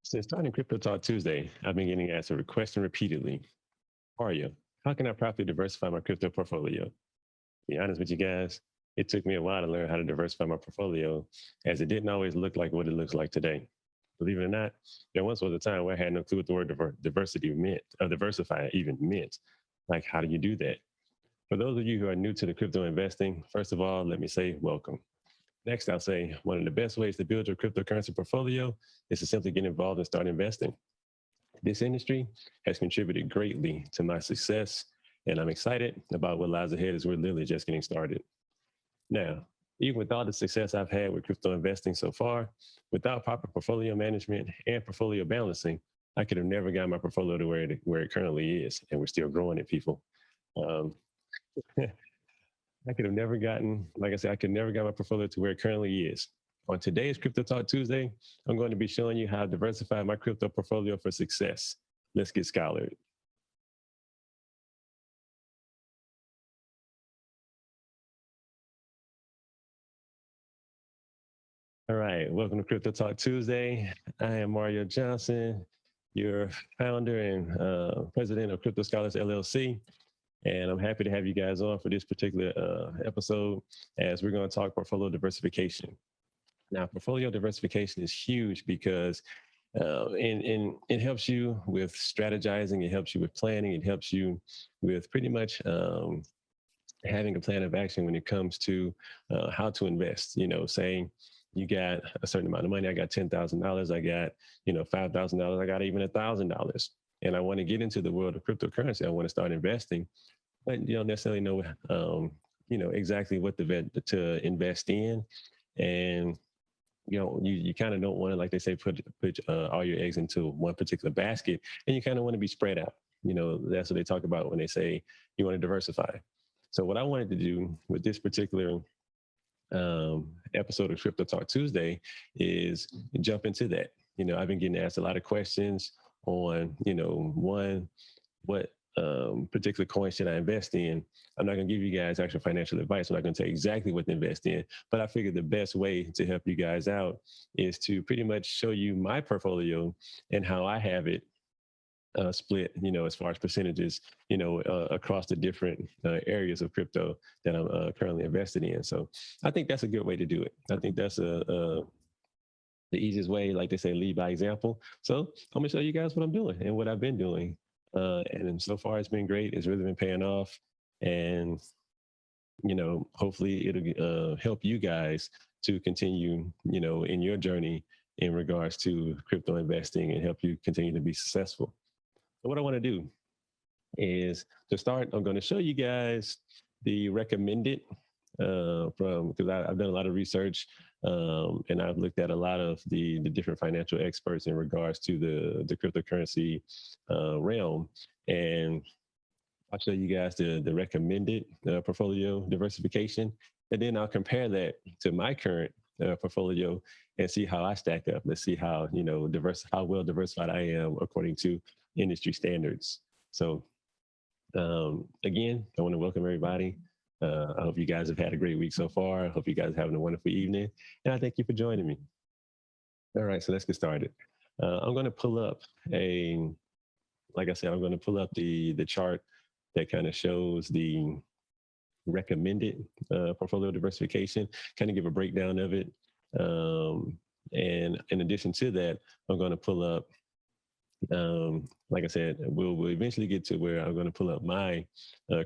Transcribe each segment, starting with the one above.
Since starting Crypto Talk Tuesday, I've been getting asked a question repeatedly. Arya, how can I properly diversify my crypto portfolio? To be honest with you guys, it took me a while to learn how to diversify my portfolio, as it didn't always look like what it looks like today. Believe it or not, there once was a time where I had no clue what the word diversity meant, or diversify even meant. Like, how do you do that? For those of you who are new to the crypto investing, first of all, let me say welcome. Next, I'll say one of the best ways to build your cryptocurrency portfolio is to simply get involved and start investing. This industry has contributed greatly to my success, and I'm excited about what lies ahead as we're literally just getting started. Now, even with all the success I've had with crypto investing so far, without proper portfolio management and portfolio balancing, I could have never gotten my portfolio to where it currently is, and we're still growing it, people. Um, I could have never gotten, like I said, I could never get my portfolio to where it currently is. On today's Crypto Talk Tuesday, I'm going to be showing you how to diversify my crypto portfolio for success. Let's get scholared. All right, welcome to Crypto Talk Tuesday. I am Mario Johnson, your founder and president of Crypto Scholars LLC. And I'm happy to have you guys on for this particular episode as we're going to talk portfolio diversification. Now, portfolio diversification is huge because and it helps you with strategizing, it helps you with planning, it helps you with pretty much having a plan of action when it comes to how to invest. You know, saying you got a certain amount of money, I got $10,000, I got, $5,000, I got even $1,000. And I want to get into the world of cryptocurrency. I want to start investing, but you don't necessarily know, exactly what to invest in. And you kind of don't want to, like they say, put all your eggs into one particular basket, and you kind of want to be spread out. That's what they talk about when they say you want to diversify. So what I wanted to do with this particular episode of Crypto Talk Tuesday is jump into that. I've been getting asked a lot of questions on, one, what particular coin should I invest in? I'm not going to give you guys actual financial advice. I'm not going to tell you exactly what to invest in, but I figured the best way to help you guys out is to pretty much show you my portfolio and how I have it split, as far as percentages, across the different areas of crypto that I'm currently invested in. So I think that's a good way to do it. I think that's the easiest way, like they say, lead by example. So I'm gonna show you guys what I'm doing and what I've been doing. And so far it's been great. It's really been paying off. And, hopefully it'll help you guys to continue, in your journey in regards to crypto investing and help you continue to be successful. So what I want to do is to start, I'm going to show you guys the recommended because I've done a lot of research and I've looked at a lot of the different financial experts in regards to the cryptocurrency realm. And I'll show you guys the recommended portfolio diversification. And then I'll compare that to my current portfolio and see how I stack up. Let's see how, how well diversified I am according to industry standards. So again, I want to welcome everybody. I hope you guys have had a great week so far. I hope you guys are having a wonderful evening. And I thank you for joining me. All right, so let's get started. I'm going to pull up like I said, I'm going to pull up the chart that kind of shows the recommended portfolio diversification, kind of give a breakdown of it. And in addition to that, I'm going to pull up, like I said, we'll eventually get to where I'm going to pull up my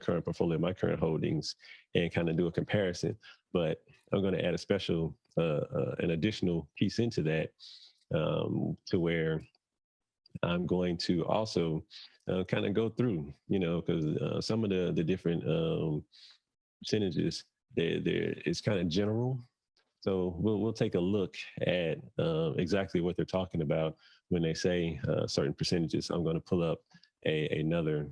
current portfolio, my current holdings, and kind of do a comparison. But I'm going to add a special, an additional piece into that to where I'm going to also kind of go through, because some of the different percentages, it's kind of general. So we'll take a look at exactly what they're talking about when they say certain percentages. I'm going to pull up another,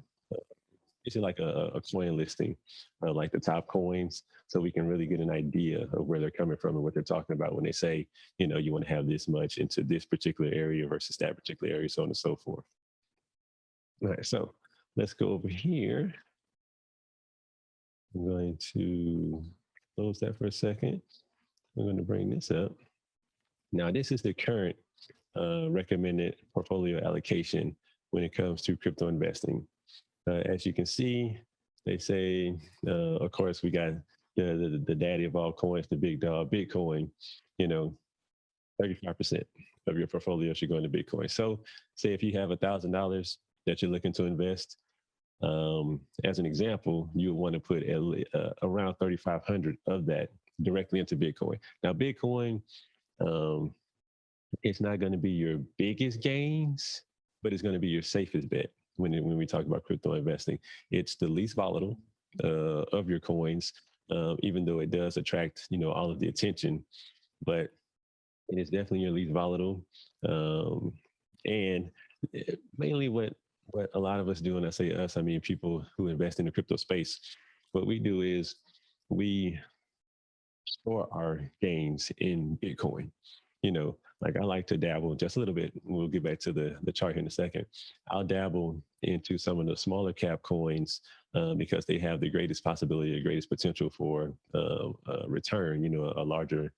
it's like a coin listing, like the top coins, so we can really get an idea of where they're coming from and what they're talking about when they say, you want to have this much into this particular area versus that particular area, so on and so forth. All right, so let's go over here. I'm going to close that for a second. I'm going to bring this up. Now, this is the current recommended portfolio allocation when it comes to crypto investing. As you can see, they say, of course, we got the daddy of all coins, the big dog, Bitcoin. 35% of your portfolio should go into Bitcoin. So, say if you have $1,000 that you're looking to invest, as an example, you would want to put around 3,500 of that directly into Bitcoin. Now, Bitcoin, it's not going to be your biggest gains, but it's going to be your safest bet when we talk about crypto investing. It's the least volatile of your coins, even though it does attract all of the attention, but it is definitely your least volatile. And mainly what a lot of us do, and I say us, I mean people who invest in the crypto space, what we do is we store our gains in Bitcoin. Like I like to dabble just a little bit. We'll get back to the chart here in a second. I'll dabble into some of the smaller cap coins because they have the greatest possibility, the greatest potential for return, a larger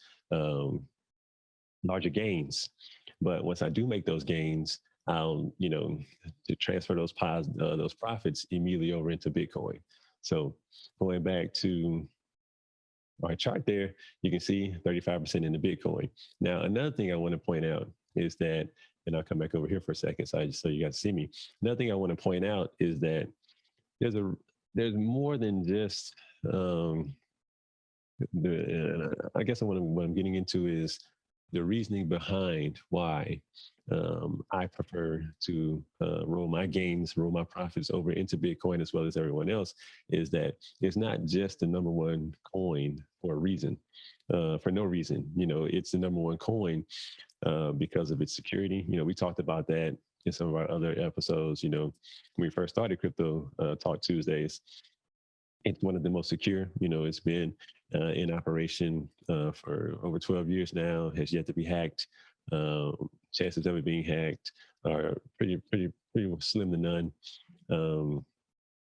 gains. But once I do make those gains, I'll, to transfer those profits immediately over into Bitcoin. So going back to our chart there, you can see 35% in the Bitcoin. Now, another thing I want to point out is that, and I'll come back over here for a second, so you guys see me. Another thing I want to point out is that there's more than just I guess what I'm getting into is the reasoning behind why I prefer to roll my profits over into Bitcoin as well as everyone else, is that it's not just the number one coin for a reason, for no reason. It's the number one coin because of its security. We talked about that in some of our other episodes. When we first started Crypto Talk Tuesdays, it's one of the most secure. It's been in operation for over 12 years now, has yet to be hacked. Chances of it being hacked are pretty slim to none.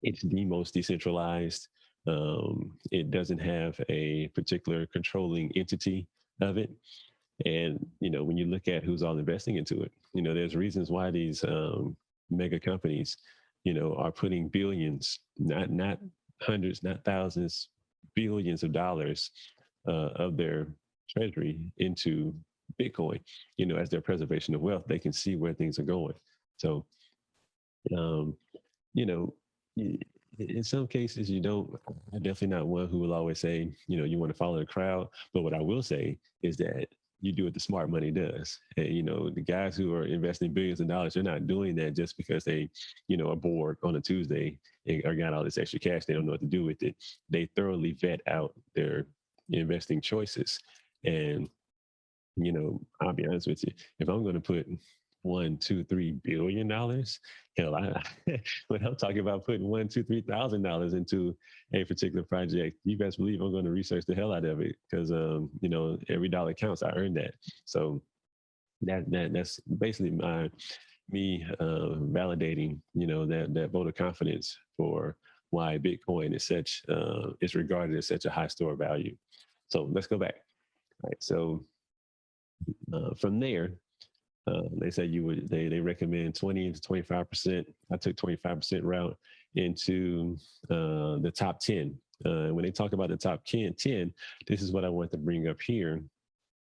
It's the most decentralized. It doesn't have a particular controlling entity of it. And, when you look at who's all investing into it, there's reasons why these mega companies, are putting billions, not hundreds, not thousands, billions of dollars of their treasury into Bitcoin, as their preservation of wealth. They can see where things are going. So, in some cases, I'm definitely not one who will always say, you want to follow the crowd. But what I will say is that you do what the smart money does. And, the guys who are investing billions of dollars, they're not doing that just because they, are bored on a Tuesday or got all this extra cash. They don't know what to do with it. They thoroughly vet out their investing choices. And, I'll be honest with you, if I'm going to put $1, $2, $3 billion, hell, when I'm talking about putting $1, $2, $3,000 into a particular project, you best believe I'm going to research the hell out of it because every dollar counts. I earned that. So that's basically me validating that vote of confidence for why Bitcoin is regarded as such a high store value. So let's go back. All right. So from there, they say they recommend 20 to 25%. I took 25% route into the top 10. When they talk about the top 10, this is what I want to bring up here,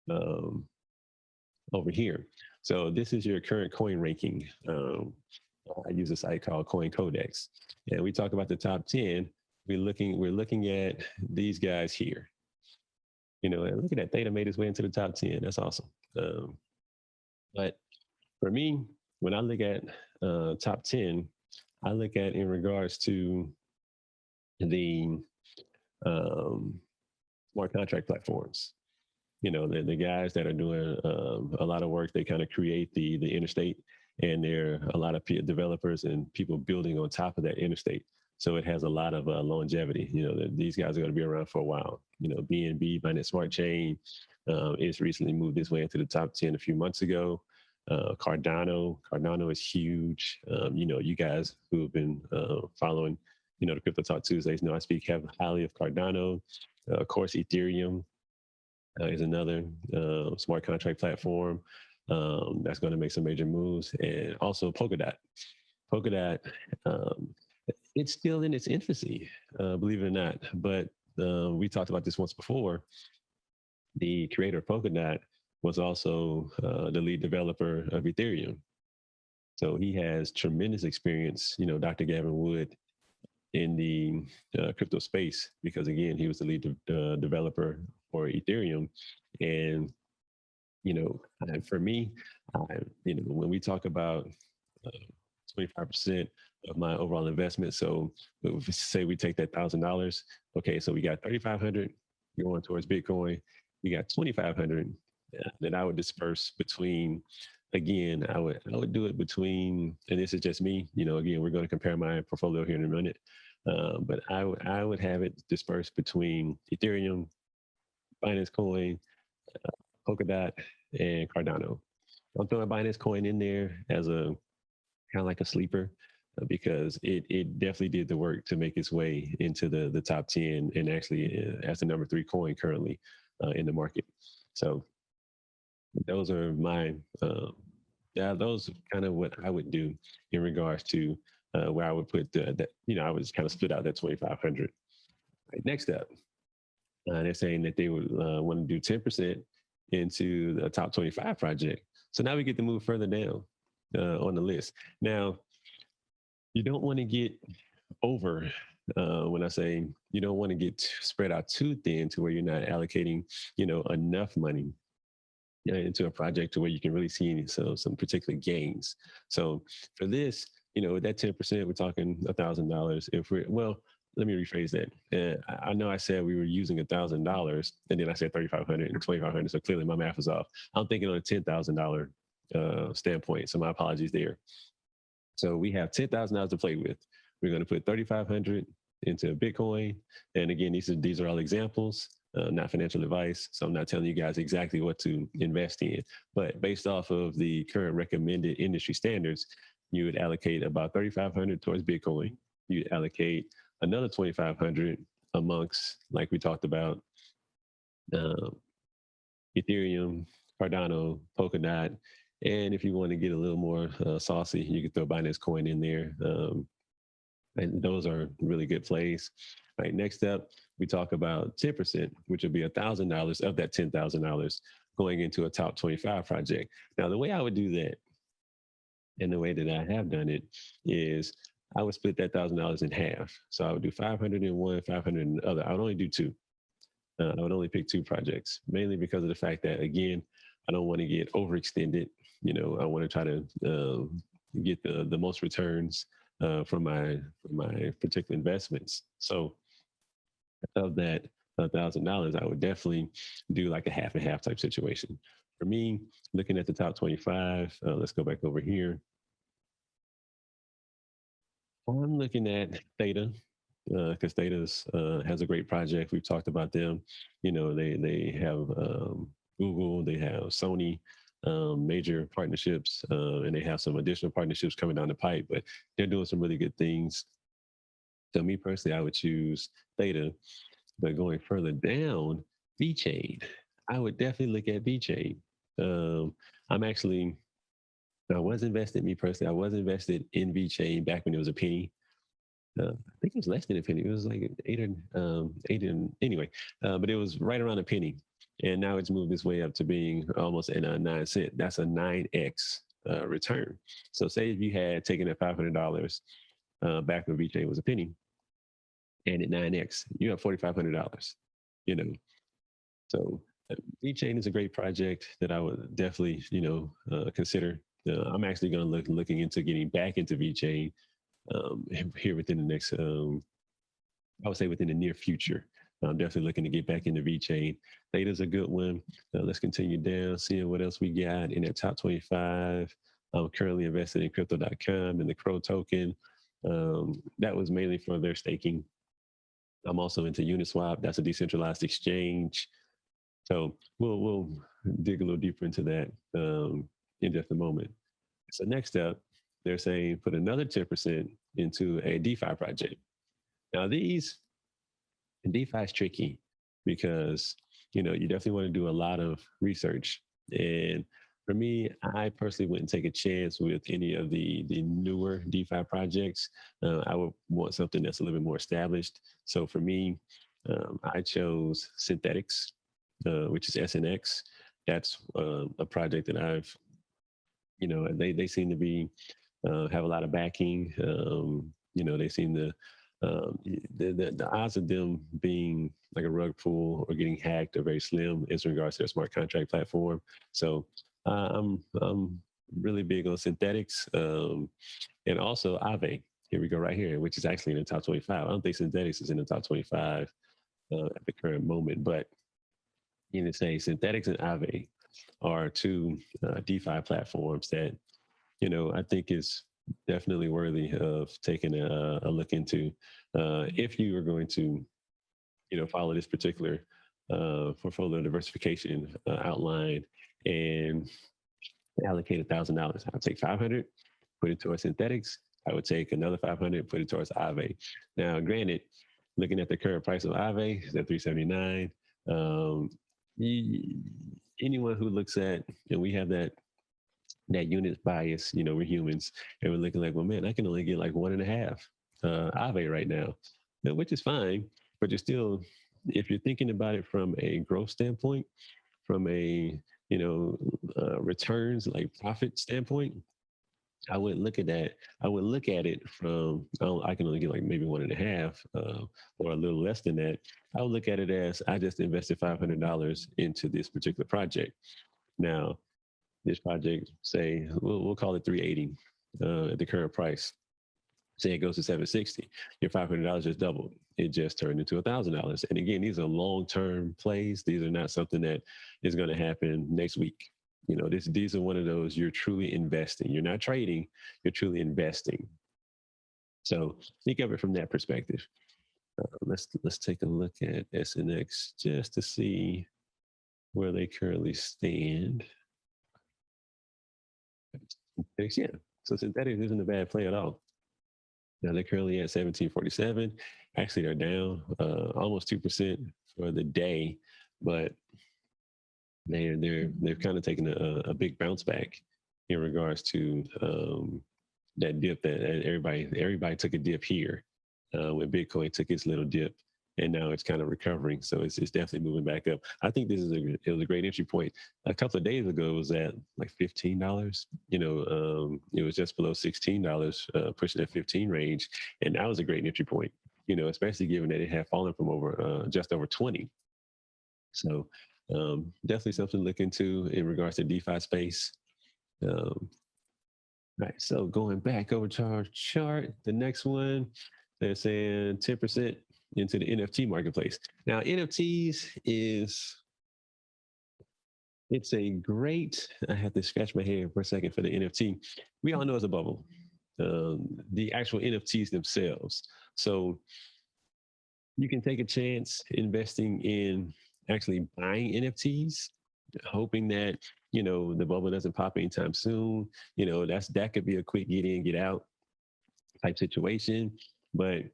over here. So this is your current coin ranking. I use a site called Coin Codex, and we talk about the top 10. We're looking at these guys here. And look at that, Theta made his way into the top 10. That's awesome. But for me, when I look at top 10, I look at in regards to the smart contract platforms. The guys that are doing a lot of work, they kind of create the interstate, and there are a lot of developers and people building on top of that interstate. So it has a lot of longevity. These guys are going to be around for a while. BNB, Binance Smart Chain, it's recently moved its way into the top 10 a few months ago. Cardano is huge. You guys who have been following, the Crypto Talk Tuesdays know I speak highly of Cardano. Of course, Ethereum is another smart contract platform. That's going to make some major moves. And also Polkadot. Polkadot, it's still in its infancy, believe it or not. But we talked about this once before. The creator of Polkadot was also the lead developer of Ethereum. So he has tremendous experience, Dr. Gavin Wood, in the crypto space, because again, he was the lead developer for Ethereum. And, for me, when we talk about 25% of my overall investment, so say we take that $1,000, okay, so we got 3,500 going towards Bitcoin, we got 2,500 that I would disperse between. Again, I would do it between, and this is just me. Again, we're going to compare my portfolio here in a minute, but I would have it dispersed between Ethereum, Binance Coin, Polkadot, and Cardano. I'm throwing Binance Coin in there as a kind of like a sleeper, because it definitely did the work to make its way into the top 10, and actually as the number 3 coin currently in the market. So those are my those are kind of what I would do in regards to where I would put that. I would just kind of split out that 2,500. Right, next up, they're saying that they would want to do 10% into the top 25 project. So now we get to move further down on the list. Now, you don't want to get over, when I say you don't want to get spread out too thin to where you're not allocating, enough money into a project to where you can really see some particular gains. So for this, with that 10%, we're talking $1,000. Let me rephrase that. I know I said we were using $1,000, and then I said 3,500 and 2,500. So clearly my math was off. I'm thinking on a $10,000 standpoint. So my apologies there. So we have $10,000 to play with. We're going to put 3,500 into Bitcoin. And again, these are all examples, not financial advice. So I'm not telling you guys exactly what to invest in. But based off of the current recommended industry standards, you would allocate about 3,500 towards Bitcoin. You'd allocate another 2,500 amongst, like we talked about, Ethereum, Cardano, Polkadot. And if you want to get a little more saucy, you can throw Binance Coin in there. And those are really good plays. All right, next up, we talk about 10%, which would be $1,000 of that $10,000 going into a top 25 project. Now, the way I would do that, and the way that I have done it, is I would split that $1,000 in half. So I would do 500 in one, 500 in the other. I would only do two. I would only pick 2 projects, mainly because of the fact that, again, I don't want to get overextended. I want to try to get the most returns from my particular investments. So of that $1,000, I would definitely do like a half and half type situation. For me, looking at the top 25, let's go back over here. I'm looking at Theta, because Theta has a great project. We've talked about them. They have Google, they have Sony, major partnerships, and they have some additional partnerships coming down the pipe, but they're doing some really good things. So me personally, I would choose Theta, but going further down, VeChain, I would definitely look at VeChain. I was invested in VeChain back when it was a penny. I think it was less than a penny. It was like anyway, but it was right around a penny. And now it's moved its way up to being almost in a 9 cent. That's a 9x return. So say if you had taken that $500 back when VeChain was a penny, and at 9x, you have $4,500. So VeChain is a great project that I would definitely consider. I'm actually going to looking into getting back into VeChain here within the next, I would say within the near future. I'm definitely looking to get back into VeChain. Theta's a good one. Let's continue down, seeing what else we got in that top 25. I'm currently invested in crypto.com and the Crow token. That was mainly for their staking. I'm also into Uniswap. That's a decentralized exchange. So we'll dig a little deeper into that in just a moment. So next up, they're saying put another 10% into a DeFi project. Now DeFi is tricky because you definitely want to do a lot of research, and For me, I personally wouldn't take a chance with any of the newer DeFi projects. I would want something that's a little bit more established. So for me, I chose Synthetics, which is SNX. That's a project that I've, they seem to be have a lot of backing. They seem to the odds of them being like a rug pull or getting hacked are very slim as regards to their smart contract platform. So I'm really big on Synthetics, and also Aave. Here we go, right here, which is actually in the top 25. I don't think Synthetics is in the top 25 at the current moment, but say Synthetics and Aave are two DeFi platforms that I think is definitely worthy of taking a look into if you are going to, follow this particular portfolio diversification outline and allocate $1,000. I'll take 500, put it towards Synthetics. I would take another 500, put it towards Aave. Now, granted, looking at the current price of Aave, is at 379. Anyone who looks at, and we have that unit bias, we're humans, and we're looking like, well, man, I can only get like 1.5 Aave right now, which is fine, but you're still, if you're thinking about it from a growth standpoint, from a returns like profit standpoint, I wouldn't look at that. I would look at it from I can only get like maybe 1.5 or a little less than that. I would look at it as I just invested $500 into this particular project. Now, this project, say we'll call it 380 at the current price. Say it goes to 760, your $500 just doubled. It just turned into $1,000. And again, these are long-term plays. These are not something that is going to happen next week. These are one of those you're truly investing. You're not trading. You're truly investing. So think of it from that perspective. Let's take a look at SNX just to see where they currently stand. Yeah, so Synthetics isn't a bad play at all. Now they're currently at 1747. Actually, they're down almost 2% for the day, but they've kind of taken a big bounce back in regards to that dip that everybody took a dip here when Bitcoin took its little dip, and now it's kind of recovering. So it's definitely moving back up. I think this is it was a great entry point. A couple of days ago, it was at like $15. It was just below $16, pushing that 15 range, and that was a great entry point. Especially given that it had fallen from just over 20. So definitely something to look into in regards to DeFi space. Right. So going back over to our chart, the next one, they're saying 10% into the NFT marketplace. Now, NFTs it's a great, I have to scratch my head for a second for the NFT. We all know it's a bubble, the actual NFTs themselves. So you can take a chance investing in actually buying NFTs, hoping that, the bubble doesn't pop anytime soon. That could be a quick get in, get out type situation. But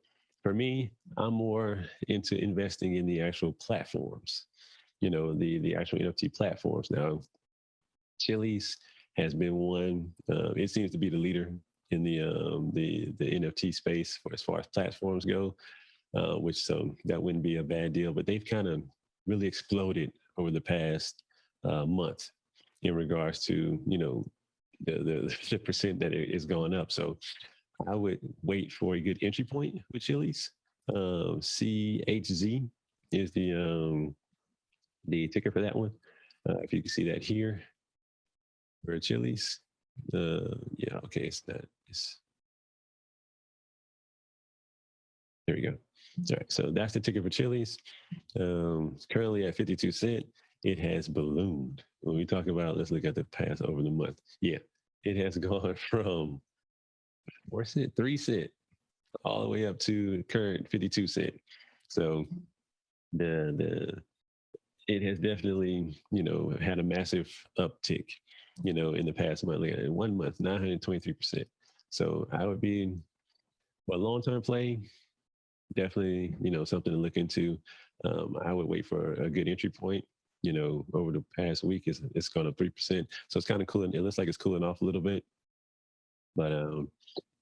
for me, I'm more into investing in the actual platforms, the actual NFT platforms. Now, Chiliz has been one. It seems to be the leader in the NFT space as far as platforms go, which so that wouldn't be a bad deal. But they've kind of really exploded over the past month in regards to the percent that it is going up. So I would wait for a good entry point with Chiliz. CHZ is the ticker for that one. If you can see that here for Chiliz. Yeah, okay, it's not. There we go. All right, so that's the ticker for Chiliz. It's currently at 52 cents. It has ballooned. When we talk about, let's look at the past over the month. Yeah, it has gone from 4 cents, 3 cents, all the way up to current 52 cents. So it has definitely, had a massive uptick, in the past month. Like in 1 month, 923%. So I would be a long-term play, definitely, something to look into. I would wait for a good entry point. over the past week, it's gone up 3%. So it's kind of cooling. It looks like it's cooling off a little bit. But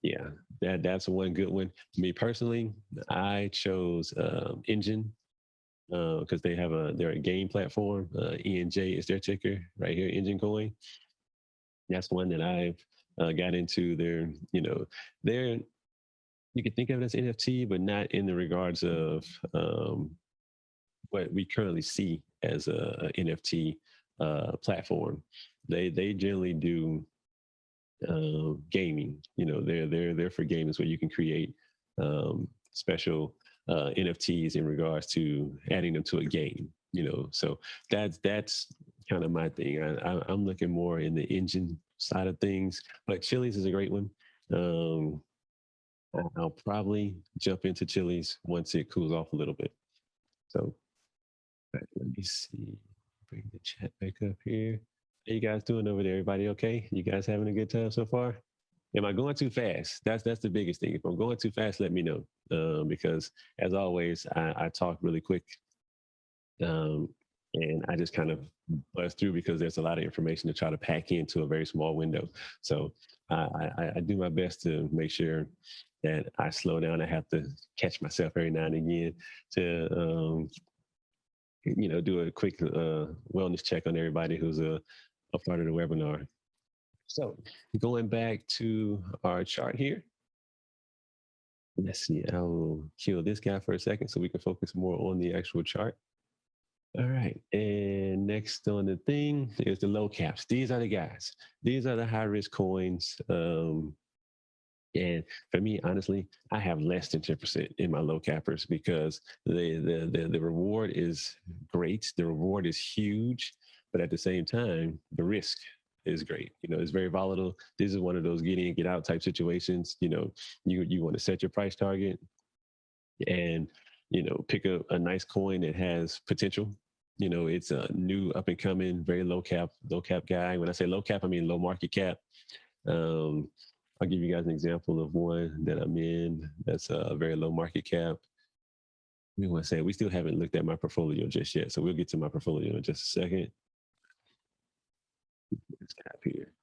yeah, that's one good one. Me personally, I chose Engine because they're a game platform. ENJ is their ticker right here, Engine Coin. That's one that I've got into. They're you can think of it as NFT, but not in the regards of what we currently see as a NFT platform. They generally do gaming. They're for gamers where you can create special NFTs in regards to adding them to a game. So that's kind of my thing. I'm looking more in the engine side of things, but Chili's is a great one. I'll probably jump into Chili's once it cools off a little bit. So let me see. Bring the chat back up here. How you guys doing over there? Everybody okay? You guys having a good time so far? Am I going too fast? That's the biggest thing. If I'm going too fast, let me know. Because as always, I talk really quick. And I just kind of buzz through because there's a lot of information to try to pack into a very small window. So I do my best to make sure that I slow down. I have to catch myself every now and again to do a quick wellness check on everybody who's a part of the webinar. So going back to our chart here. Let's see, I'll kill this guy for a second so we can focus more on the actual chart. All right, and next on the thing is the low caps. These are the guys. These are the high risk coins. And for me, honestly, I have less than 10% in my low cappers because the reward is great. The reward is huge, but at the same time, the risk is great. It's very volatile. This is one of those get in, get out type situations. You want to set your price target and, pick a nice coin that has potential. It's a new up and coming, very low cap guy. When I say low cap, I mean low market cap. I'll give you guys an example of one that I'm in that's a very low market cap. We still haven't looked at my portfolio just yet, so we'll get to my portfolio in just a second. This cap here.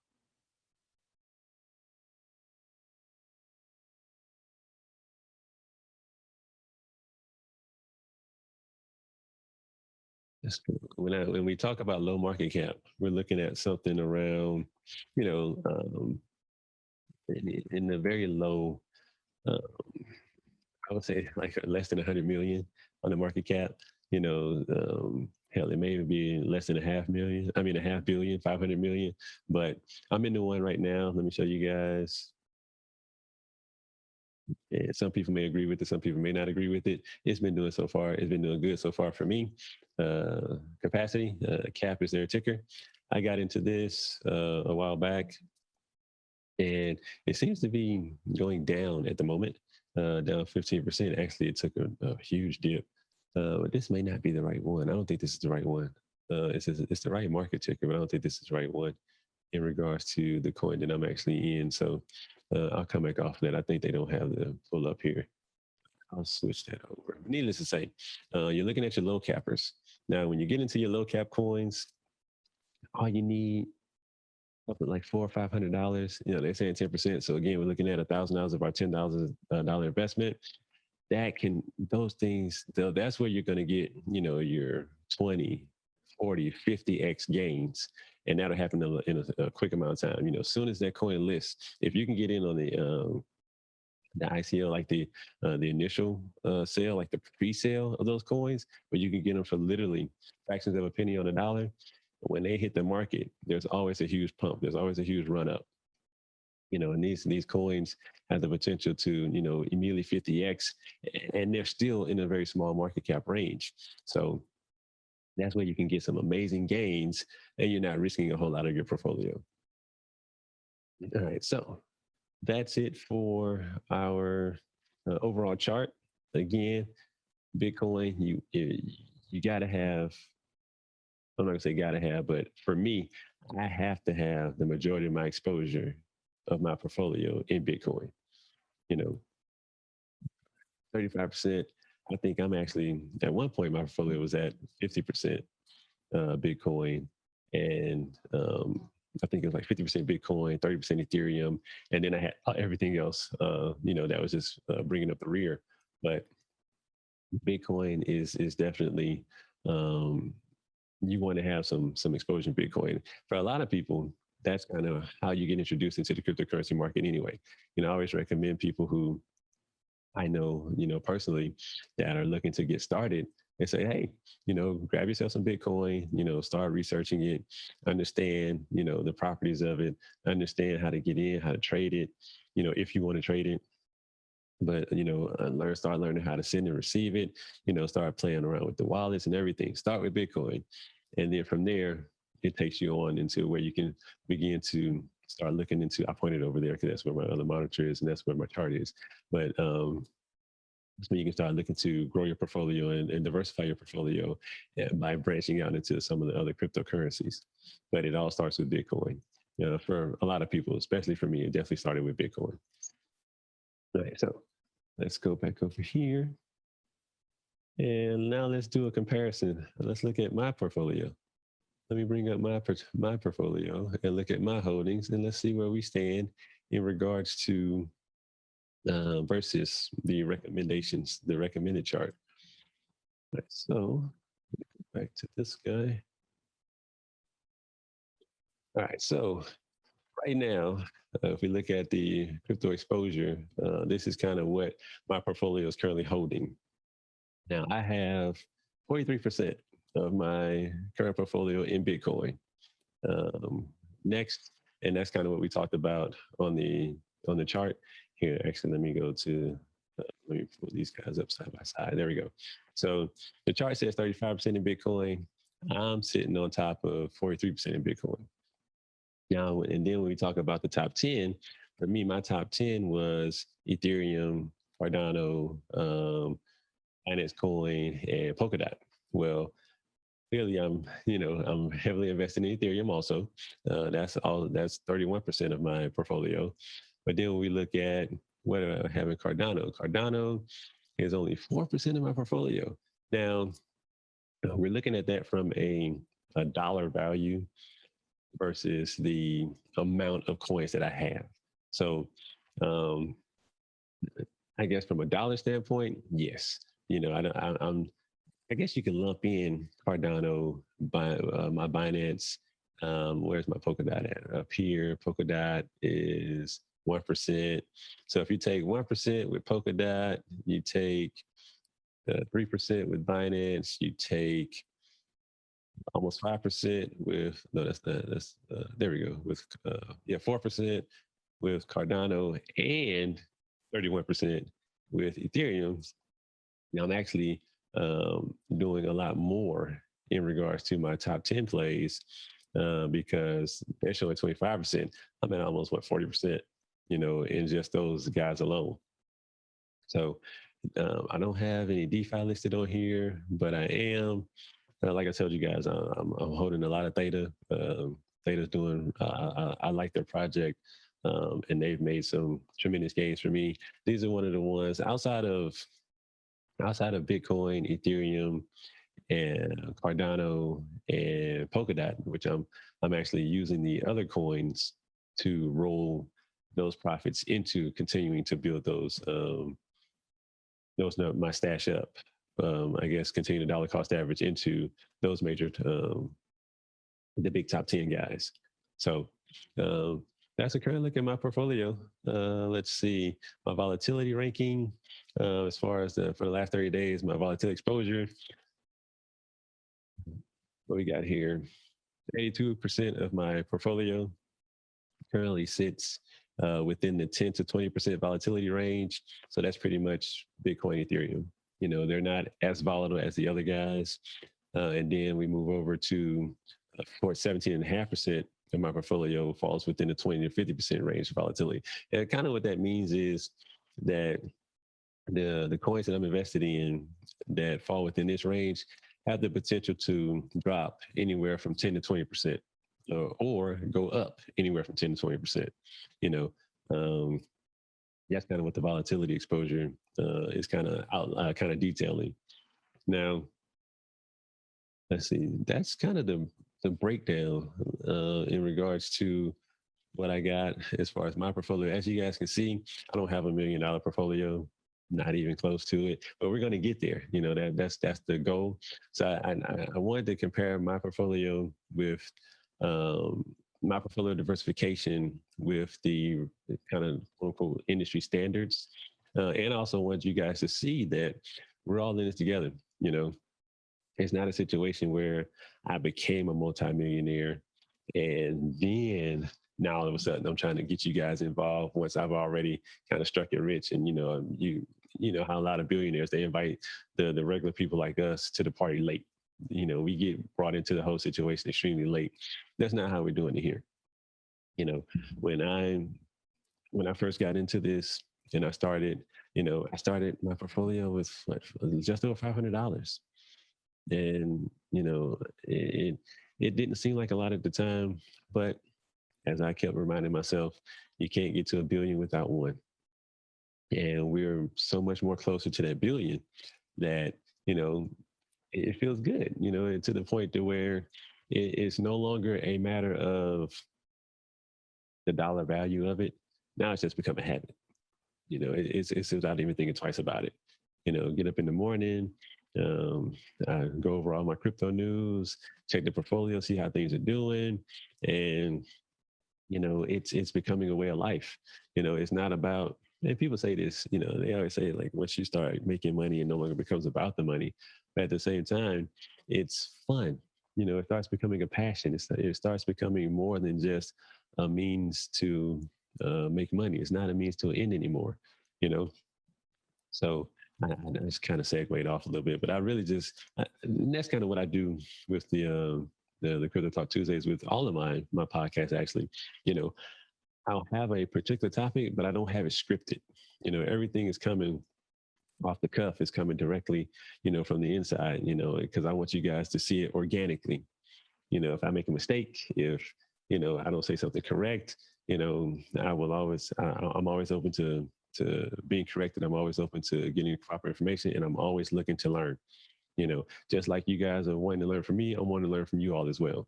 When we talk about low market cap, we're looking at something around, in the very low, I would say like less than 100 million on the market cap. Hell, it may even be less than a half billion, 500 million. But I'm in the one right now. Let me show you guys. And some people may agree with it, some people may not agree with it. It's been doing good so far for me. Capacity, cap is their ticker. I got into this a while back, and it seems to be going down at the moment, down 15%. Actually, it took a huge dip, but this may not be the right one. I don't think this is the right one. It's the right market ticker, but I don't think this is the right one in regards to the coin that I'm actually in. So I'll come back off that. I think they don't have the pull up here. I'll switch that over. Needless to say, you're looking at your low cappers. Now, when you get into your low cap coins, all you need something like $400 or $500. They're saying 10%. So again, we're looking at $1,000 of our $10,000 investment. Those things, that's where you're going to get, your 20, 40, 50x gains. And that'll happen in a quick amount of time. As soon as that coin lists, if you can get in on the ICO, like the initial sale, like the pre-sale of those coins, but you can get them for literally fractions of a penny on a dollar. When they hit the market, there's always a huge pump. There's always a huge run up. And these coins have the potential to, immediately 50x, and they're still in a very small market cap range. So that's where you can get some amazing gains, and you're not risking a whole lot of your portfolio. All right, so that's it for our overall chart. Again, Bitcoin, you gotta have. I'm not gonna say gotta have, but for me, I have to have the majority of my exposure of my portfolio in Bitcoin. 35%. I think I'm actually, at one point, my portfolio was at 50%. Bitcoin, and I think it was like 50% Bitcoin, 30% Ethereum, and then I had everything else. That was just bringing up the rear. But Bitcoin is definitely you want to have some exposure in Bitcoin. For a lot of people, that's kind of how you get introduced into the cryptocurrency market anyway. I always recommend people who I know, personally, that are looking to get started and say, hey, grab yourself some Bitcoin, start researching it, understand, the properties of it, understand how to get in, how to trade it, if you want to trade it. But start learning how to send and receive it, start playing around with the wallets and everything. Start with Bitcoin. And then from there, it takes you on into where you can begin to start looking into, I pointed over there because that's where my other monitor is and that's where my chart is. But that's when you can start looking to grow your portfolio and diversify your portfolio by branching out into some of the other cryptocurrencies. But it all starts with Bitcoin. For a lot of people, especially for me, it definitely started with Bitcoin. All right, so let's go back over here. And now let's do a comparison. Let's look at my portfolio. Let me bring up my portfolio and look at my holdings, and let's see where we stand in regards to versus the recommendations, the recommended chart. Right, so back to this guy. All right, so right now, if we look at the crypto exposure, this is kind of what my portfolio is currently holding. Now, I have 43% of my current portfolio in Bitcoin. Next, and that's kind of what we talked about on the chart. Here, actually, let me go to, let me pull these guys up side by side. There we go. So the chart says 35% in Bitcoin. I'm sitting on top of 43% in Bitcoin. Now, and then when we talk about the top 10, for me, my top 10 was Ethereum, Cardano, Binance Coin, and Polkadot. Well, clearly I'm heavily invested in Ethereum also. That's 31% of my portfolio. But then when we look at what I have in Cardano is only 4% of my portfolio. Now, we're looking at that from a dollar value versus the amount of coins that I have. So I guess from a dollar standpoint, yes. I guess you can lump in Cardano, my Binance. Where's my Polkadot at? Up here, Polkadot is 1%. So if you take 1% with Polkadot, you take 3% with Binance, you take almost 5% with, no, there we go, with 4% with Cardano and 31% with Ethereum. Now I'm actually doing a lot more in regards to my top 10 plays because they're showing 25%. I'm at almost 40%, in just those guys alone. So I don't have any DeFi listed on here, but I am, like I told you guys, I'm holding a lot of Theta. Theta's doing, I like their project. And they've made some tremendous gains for me. These are one of the ones outside of Bitcoin, Ethereum, and Cardano and Polkadot, which I'm actually using the other coins to roll those profits into continuing to build those my stash up. I guess continue the dollar cost average into those major the big top 10 guys. So that's a current look at my portfolio. Let's see my volatility ranking as far as for the last 30 days, my volatility exposure. What we got here, 82% of my portfolio currently sits within the 10 to 20% volatility range. So that's pretty much Bitcoin, Ethereum. They're not as volatile as the other guys. And then we move over to 17.5% of my portfolio falls within the 20 to 50% range of volatility. And kind of what that means is that the coins that I'm invested in that fall within this range have the potential to drop anywhere from 10 to 20%, or go up anywhere from 10 to 20%. That's kind of what the volatility exposure is kind of detailing. Now, let's see, that's kind of the breakdown in regards to what I got as far as my portfolio. As you guys can see, I don't have $1 million portfolio, not even close to it, but we're going to get there. You know, that's the goal. So I wanted to compare my portfolio with um, my portfolio diversification with the kind of quote unquote industry standards. And also want you guys to see that we're all in this together. You know, it's not a situation where I became a multimillionaire and then now all of a sudden I'm trying to get you guys involved once I've already kind of struck it rich. And you know how a lot of billionaires, they invite the regular people like us to the party late. You know, we get brought into the whole situation extremely late. That's not how we're doing it here. You know, when I first got into this and I started, I started my portfolio with what, just over $500. And it didn't seem like a lot at the time, but as I kept reminding myself, you can't get to a billion without one. And we're so much more closer to that billion that, you know, it feels good, to the point to where it's no longer a matter of the dollar value of it. Now it's just become a habit. It's without even thinking twice about it. Get up in the morning, I go over all my crypto news, check the portfolio, see how things are doing, and it's becoming a way of life. It's not about. And people say this, they always say like once you start making money, it no longer becomes about the money. But at the same time, it's fun. It starts becoming a passion. It starts becoming more than just a means to make money. It's not a means to an end anymore. You know, so I just kind of segued off a little bit, but I really and that's kind of what I do with the Crypto Talk Tuesdays with all of my podcasts. Actually, you know, I'll have a particular topic, but I don't have it scripted. Everything is coming off the cuff. It's coming directly, from the inside. Because I want you guys to see it organically. If I make a mistake, if I don't say something correct, I will always. I'm always open to being corrected. I'm always open to getting proper information, and I'm always looking to learn. Just like you guys are wanting to learn from me, I'm wanting to learn from you all as well.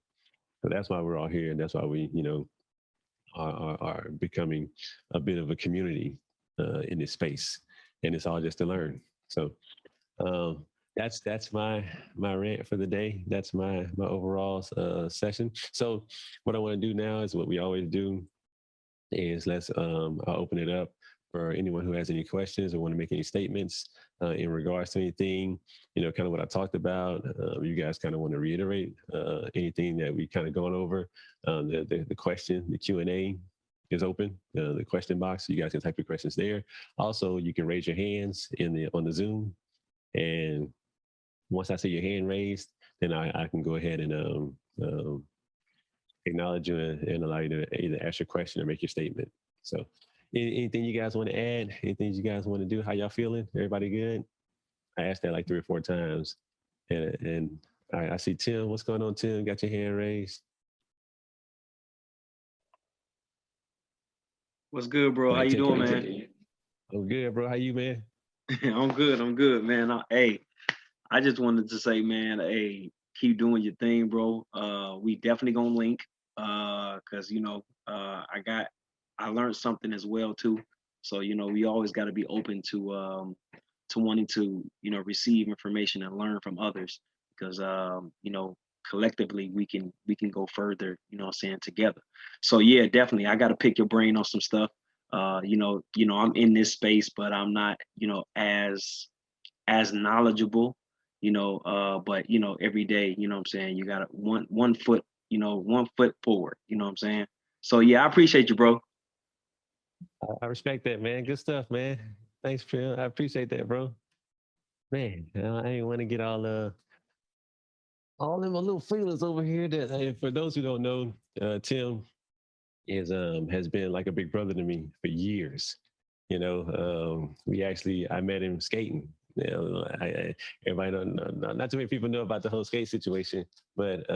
So that's why we're all here, and that's why we, are becoming a bit of a community in this space, and it's all just to learn. So um, that's my rant for the day. That's my overall session. So what I want to do now is what we always do is I'll open it up for anyone who has any questions or want to make any statements in regards to anything, kind of what I talked about. You guys kind of want to reiterate anything that we kind of gone over. The question, the Q&A is open. The question box, you guys can type your questions there. Also, you can raise your hands on the Zoom, and once I see your hand raised, then I can go ahead and acknowledge you and allow you to either ask your question or make your statement. So anything you guys want to add? Anything you guys want to do? How y'all feeling? Everybody good? I asked that like 3 or 4 times. And I see Tim. What's going on, Tim? Got your hand raised? What's good, bro? How you doing, man? I'm good, bro. How you, man? I'm good. I'm good, man. I just wanted to say, man, hey, keep doing your thing, bro. We definitely gonna link, cause I learned something as well too. So we always got to be open to wanting to receive information and learn from others, because collectively we can go further. What I'm saying, together. So yeah, definitely, I got to pick your brain on some stuff. I'm in this space, but I'm not as knowledgeable, but every day, what I'm saying, you got one foot, 1 foot forward, what I'm saying. So yeah, I appreciate you, bro. I respect that, man. Good stuff, man. Thanks, Phil. I appreciate that, bro. Man, I ain't want to get all in my little feelings over here. That for those who don't know, Tim has been like a big brother to me for years. I met him skating. Everybody don't, not too many people know about the whole skate situation, but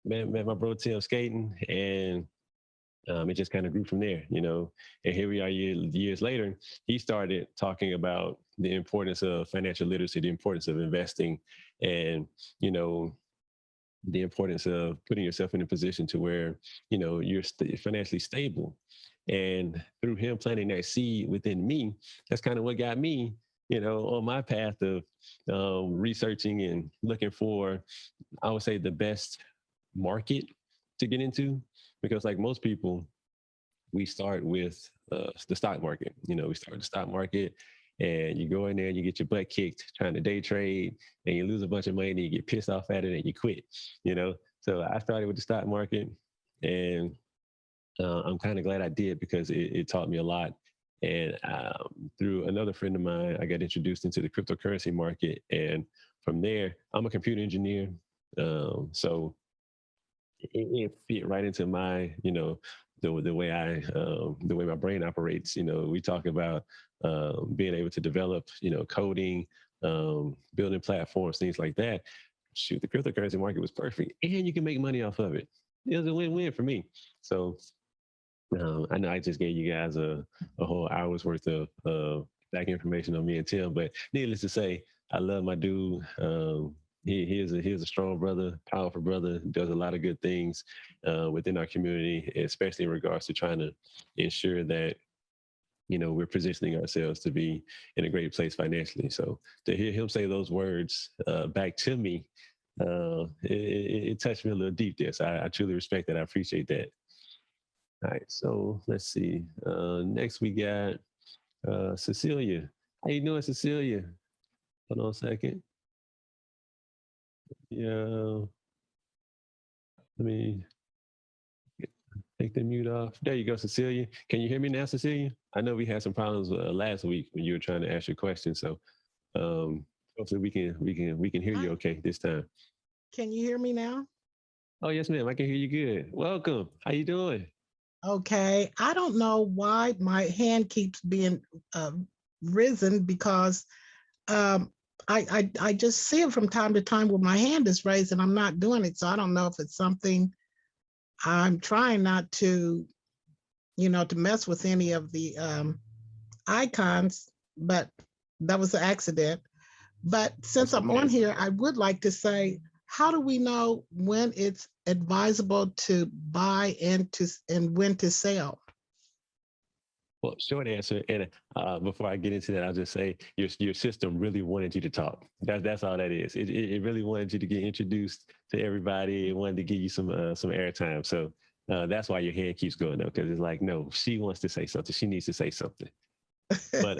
met my bro Tim skating, and it just kind of grew from there. And here we are years later. He started talking about the importance of financial literacy, the importance of investing, and the importance of putting yourself in a position to where, you know, you're financially stable. And through him planting that seed within me, that's kind of what got me, you know, on my path of researching and looking for, I would say, the best market to get into. Because like most people, we start with the stock market. You know, we start with the stock market, and you go in there and you get your butt kicked trying to day trade, and you lose a bunch of money, and you get pissed off at it, and you quit. You know, so I started with the stock market, and I'm kind of glad I did because it taught me a lot. And through another friend of mine, I got introduced into the cryptocurrency market, and from there, I'm a computer engineer, so it fit right into my, you know, the way the way my brain operates. You know, we talk about being able to develop, you know, coding, building platforms, things like that. Shoot, the cryptocurrency market was perfect, and you can make money off of it. It was a win-win for me. So I know I just gave you guys a whole hour's worth of back information on me and Tim, but needless to say, I love my dude. He is a strong brother, powerful brother, does a lot of good things within our community, especially in regards to trying to ensure that, you know, we're positioning ourselves to be in a great place financially. So to hear him say those words back to me, it touched me a little deep there. So I truly respect that. I appreciate that. All right, so let's see. Next we got Cecilia. How you doing, Cecilia? Hold on a second. Yeah, let me take the mute off. There you go, Cecilia. Can you hear me now, Cecilia? I know we had some problems last week when you were trying to ask your question, so hopefully we can hear you okay this time. Can you hear me now? Oh yes, ma'am. I can hear you good. Welcome. How you doing? Okay. I don't know why my hand keeps being risen because um, I just see it from time to time where my hand is raised and I'm not doing it. So I don't know if it's something I'm trying not to, you know, to mess with any of the icons, but that was an accident. But since That's I'm on okay. here, I would like to say, how do we know when it's advisable to buy and when to sell? Well, short answer, and before I get into that, I'll just say your system really wanted you to talk. That's all that is. It really wanted you to get introduced to everybody. It wanted to give you some airtime. So that's why your hand keeps going up, because it's like, no, she wants to say something. She needs to say something. But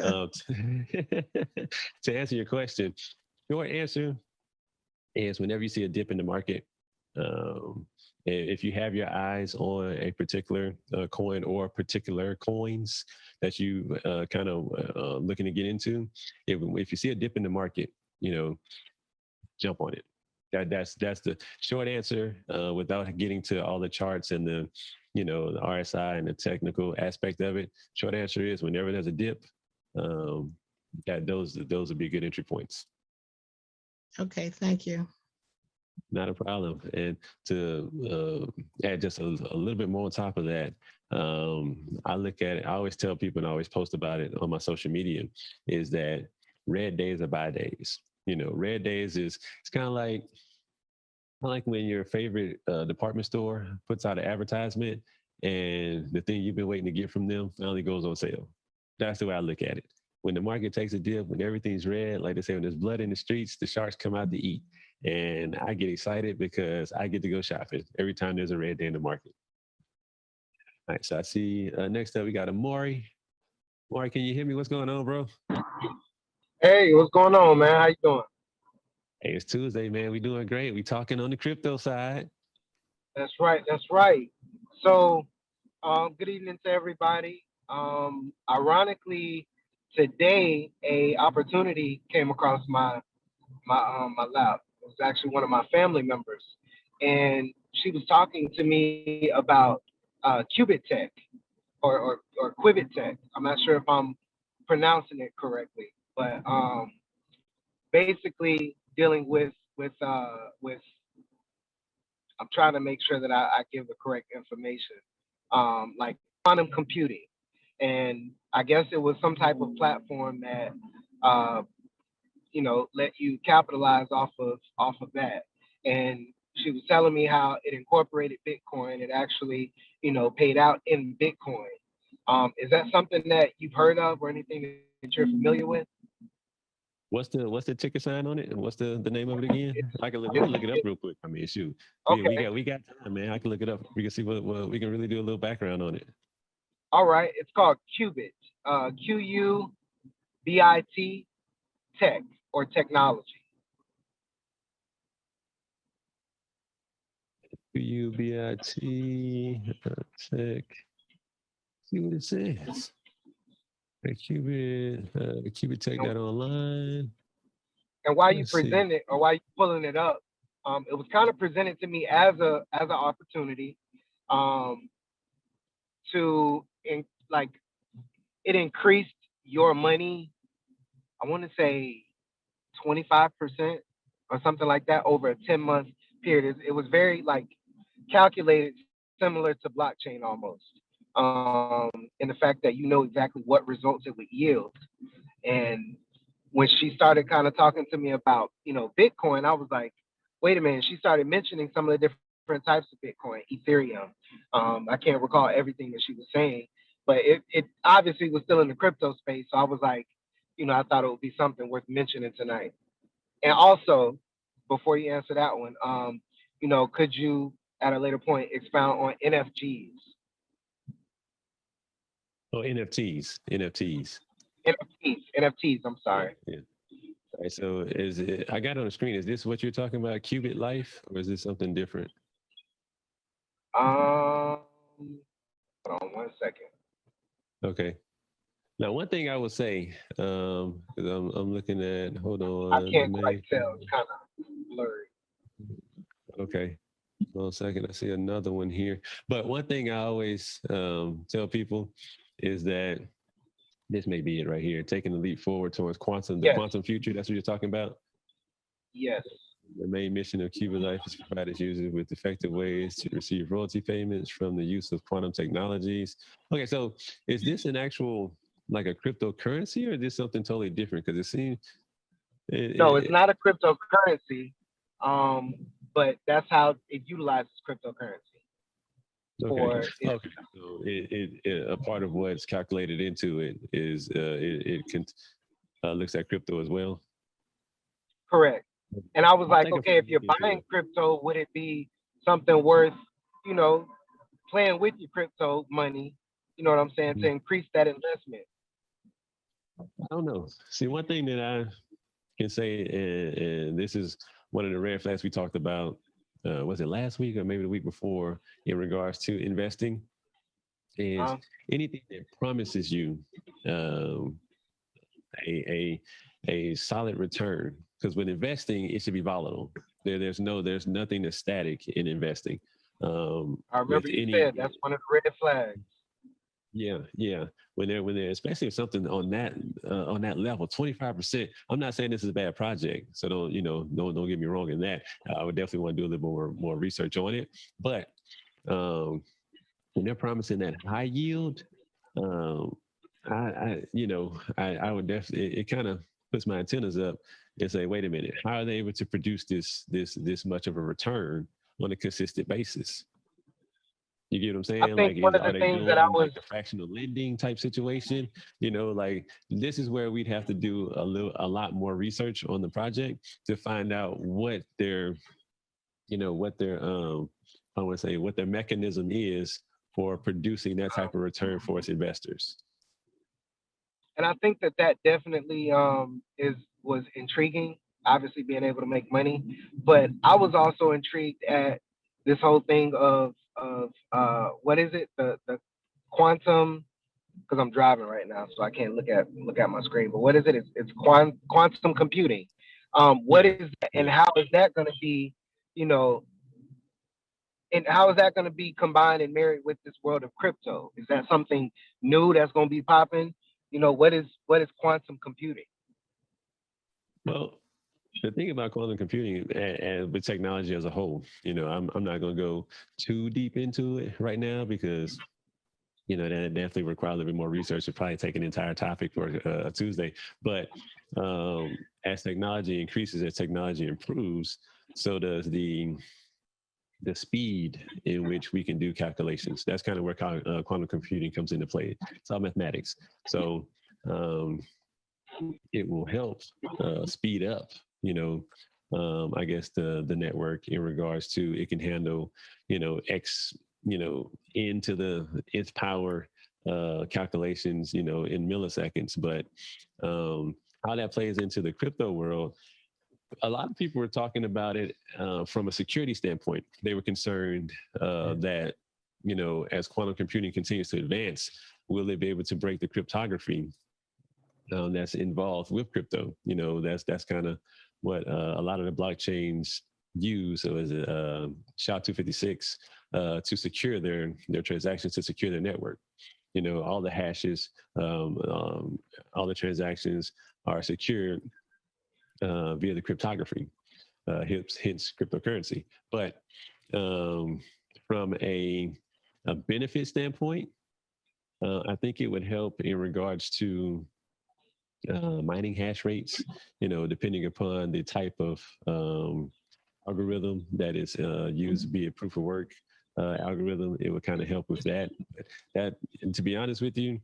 to answer your question, short answer is whenever you see a dip in the market, um, if you have your eyes on a particular coin or particular coins that you kind of looking to get into, if you see a dip in the market, you know, jump on it. That's the short answer without getting to all the charts and the, you know, the RSI and the technical aspect of it. Short answer is whenever there's a dip, um, that those would be good entry points. Okay, thank you. Not a problem. And to add just a little bit more on top of that, I look at it, I always tell people and I always post about it on my social media, is that red days are buy days. You know, red days is, it's kind of like when your favorite department store puts out an advertisement and the thing you've been waiting to get from them finally goes on sale. That's the way I look at it. When the market takes a dip, when everything's red, like they say, when there's blood in the streets, the sharks come out to eat. And I get excited because I get to go shopping every time there's a red day in the market. All right, so I see next up we got Amari. Amari, can you hear me? What's going on, bro? Hey, what's going on, man? How you doing? Hey, it's Tuesday, man. We doing great. We talking on the crypto side. That's right. That's right. So, good evening to everybody. Ironically, today a opportunity came across my lap. It was actually one of my family members, and she was talking to me about Qubit Tech or Quibit Tech. I'm not sure if I'm pronouncing it correctly, but basically dealing with I'm trying to make sure that I give the correct information, like quantum computing. And I guess it was some type of platform that, uh, let you capitalize off of that. And she was telling me how it incorporated Bitcoin. It actually, paid out in Bitcoin. Is that something that you've heard of or anything that you're familiar with? What's the ticker sign on it? And what's the name of it again? We can look it up real quick. I mean, shoot, Okay. we got time, man. I can look it up. We can see what we can really do a little background on it. All right. It's called Qubit. QUBIT tech or technology. QUBIT tech. See what it says. Qubit Tech that online. And while you Let's see. present it or while you're pulling it up, it was kind of presented to me as an opportunity it increased your money. I want to say 25% or something like that over a 10-month period. It was very calculated, similar to blockchain almost, in the fact that you know exactly what results it would yield. And when she started kind of talking to me about, Bitcoin, I was like, wait a minute. She started mentioning some of the different types of Bitcoin, Ethereum. I can't recall everything that she was saying, but it obviously was still in the crypto space. So I was like, I thought it would be something worth mentioning tonight. And also, before you answer that one, could you at a later point expound on NFTs? Oh, NFTs. NFTs, I'm sorry. Yeah. All right, so I got it on the screen. Is this what you're talking about, Qubit Life, or is this something different? Hold on 1 second. Okay. Now, one thing I would say, because I'm looking at, hold on. I can't quite tell. It's kind of blurry. Okay. 1 second. I see another one here. But one thing I always tell people is that this may be it right here, taking the leap forward towards the quantum future. That's what you're talking about? Yes. The main mission of Qubit Life is to provide its users with effective ways to receive royalty payments from the use of quantum technologies. Okay, so is this an actual, like a cryptocurrency, or is this something totally different? Because it seems... No, it's not a cryptocurrency, but that's how it utilizes cryptocurrency. Okay. Okay. So a part of what's calculated into it is it can looks at crypto as well. Correct. And I was like, okay, if you're buying crypto, would it be something worth, playing with your crypto money? You know what I'm saying? To increase that investment. I don't know. See, one thing that I can say, and this is one of the red flags we talked about. Was it last week or maybe the week before, in regards to investing, is anything that promises you a solid return. Because with investing, it should be volatile. There's nothing that's static in investing. I remember you said that's one of the red flags. Yeah. When they're especially if something on that level, 25%. I'm not saying this is a bad project, so don't get me wrong in that. I would definitely want to do a little more research on it. But when they're promising that high yield, I would definitely, it kind of puts my antennas up and say, wait a minute, how are they able to produce this much of a return on a consistent basis? You get what I'm saying? I think one of the things that I was like a fractional lending type situation. Like this is where we'd have to do a lot more research on the project to find out what their mechanism is for producing that type of return for its investors. And I think that definitely was intriguing. Obviously, being able to make money, but I was also intrigued at this whole thing of what is it, the quantum, because I'm driving right now, so I can't look at my screen. But what is it? It's quantum computing. What is that, and how is that going to be, and how is that going to be combined and married with this world of crypto? Is that something new that's going to be popping? What is quantum computing? Well, the thing about quantum computing and with technology as a whole, I'm not going to go too deep into it right now because, that definitely requires a little bit more research to probably take an entire topic for a Tuesday. But as technology increases, as technology improves, so does the the speed in which we can do calculations. That's kind of where quantum computing comes into play. It's all mathematics. So it will help speed up, I guess the network in regards to it can handle, X, into the nth power calculations, in milliseconds. But how that plays into the crypto world, a lot of people were talking about it from a security standpoint. They were concerned that, as quantum computing continues to advance, will they be able to break the cryptography that's involved with crypto? That's kind of what a lot of the blockchains use. So as a SHA-256 to secure their transactions, to secure their network. All the hashes, all the transactions are secured via the cryptography, hence cryptocurrency. But from a benefit standpoint, I think it would help in regards to mining hash rates, depending upon the type of algorithm that is used, be it proof of work algorithm. It would kind of help with that. That, and to be honest with you,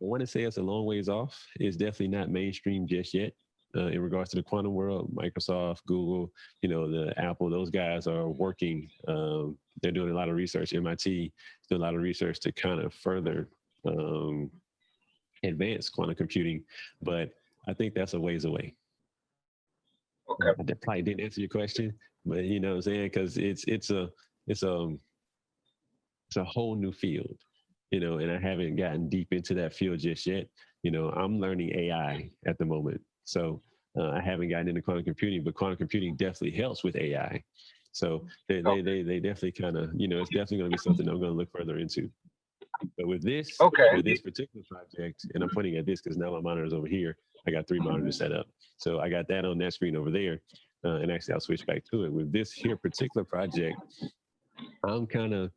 I want to say it's a long ways off. It's definitely not mainstream just yet. In regards to the quantum world, Microsoft, Google, the Apple, those guys are working. They're doing a lot of research. MIT is doing a lot of research to kind of further advance quantum computing, but I think that's a ways away. Okay. That probably didn't answer your question, but you know what I'm saying? Because it's a whole new field, and I haven't gotten deep into that field just yet. I'm learning AI at the moment. So I haven't gotten into quantum computing, but quantum computing definitely helps with AI. So they definitely kind of, it's definitely going to be something I'm going to look further into. But with this particular project, and I'm pointing at this because now my monitor's over here. I got 3 monitors set up. So I got that on that screen over there. And actually I'll switch back to it. With this here particular project, I'm kind of,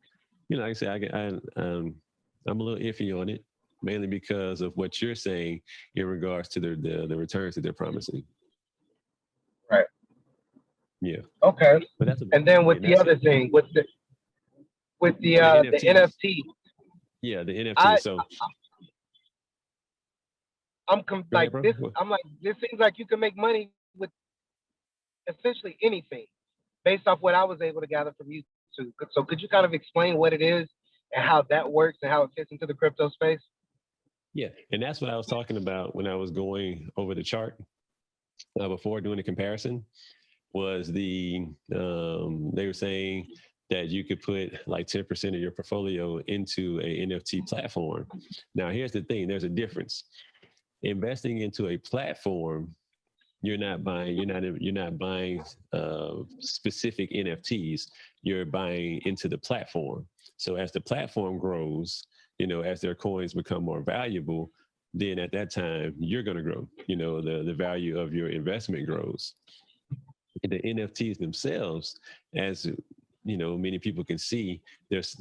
like I said, I'm a little iffy on it, mainly because of what you're saying in regards to the returns that they're promising. Right. Yeah. Okay. But And then with the other thing, with the NFT. Yeah, the NFT. Like this. I'm like, this seems like you can make money with essentially anything, based off what I was able to gather from you two. So could you kind of explain what it is and how that works and how it fits into the crypto space? Yeah, and that's what I was talking about when I was going over the chart before doing the comparison. Was they were saying that you could put like 10% of your portfolio into a NFT platform. Now, here's the thing: there's a difference. Investing into a platform, you're not buying specific NFTs. You're buying into the platform. So as the platform grows, as their coins become more valuable, then at that time you're going to grow. The value of your investment grows. The NFTs themselves, as many people can see, there's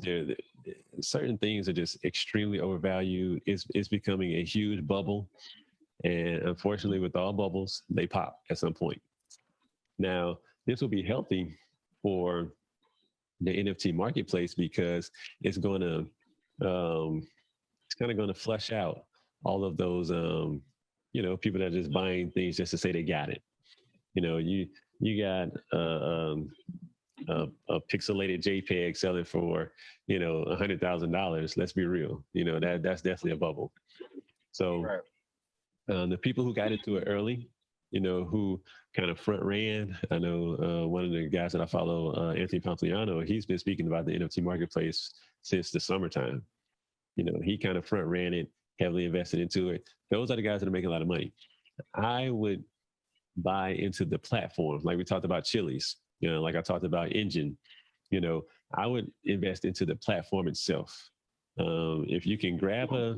certain things are just extremely overvalued. It's becoming a huge bubble. And unfortunately, with all bubbles, they pop at some point. Now, this will be healthy for the NFT marketplace because it's going to, it's kind of going to flush out all of those, people that are just buying things just to say they got it. You got a pixelated JPEG selling for, $100,000. Let's be real. That's definitely a bubble. So. Right. The people who got into it early, who kind of front ran. I know one of the guys that I follow, Anthony Pompliano, he's been speaking about the NFT marketplace since the summertime. He kind of front ran it, heavily invested into it. Those are the guys that are making a lot of money. I would buy into the platform, like we talked about Chili's, like I talked about Engine. I would invest into the platform itself. If you can grab a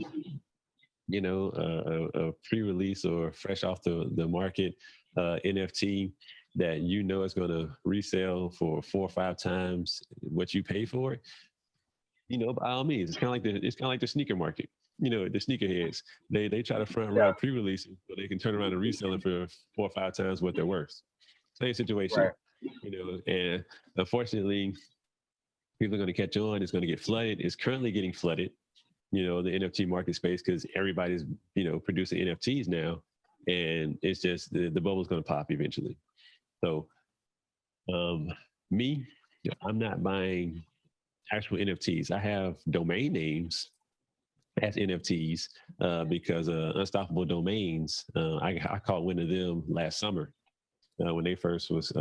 pre-release or fresh off the market NFT that is going to resell for 4 or 5 times what you pay for it, by all means, it's kind of like the sneaker market. The sneakerheads, they try to front run pre-releases so they can turn around and resell it for 4 or 5 times what they're worth. Same situation, Right. And unfortunately, People are going to catch on. It's going to get flooded. It's currently getting flooded, the NFT market space, because everybody's, producing NFTs now. And it's just the bubble's going to pop eventually. So me, I'm not buying actual NFTs. I have domain names as NFTs because Unstoppable Domains, I caught wind of them last summer when they first was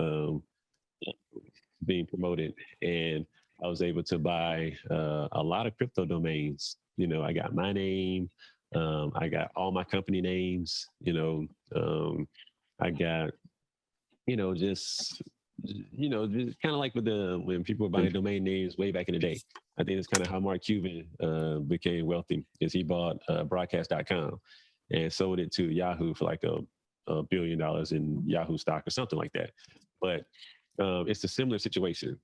being promoted, and I was able to buy a lot of crypto domains. I got my name, I got all my company names. I got just just kind of like when people were buying domain names way back in the day. I think it's kind of how Mark Cuban became wealthy, is he bought broadcast.com and sold it to Yahoo for like $1 billion in Yahoo stock or something like that. But it's a similar situation.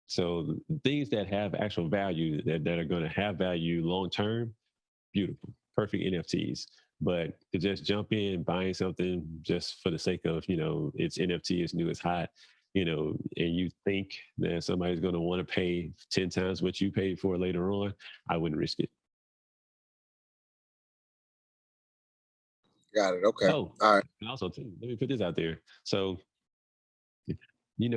So things that have actual value, that are going to have value long term, beautiful, perfect NFTs. But to just jump in buying something just for the sake of, it's NFT, it's new, it's hot, and you think that somebody's going to want to pay 10 times what you paid for later on, I wouldn't risk it. Got it. Okay. Oh, All right. and also too, let me put this out there. So,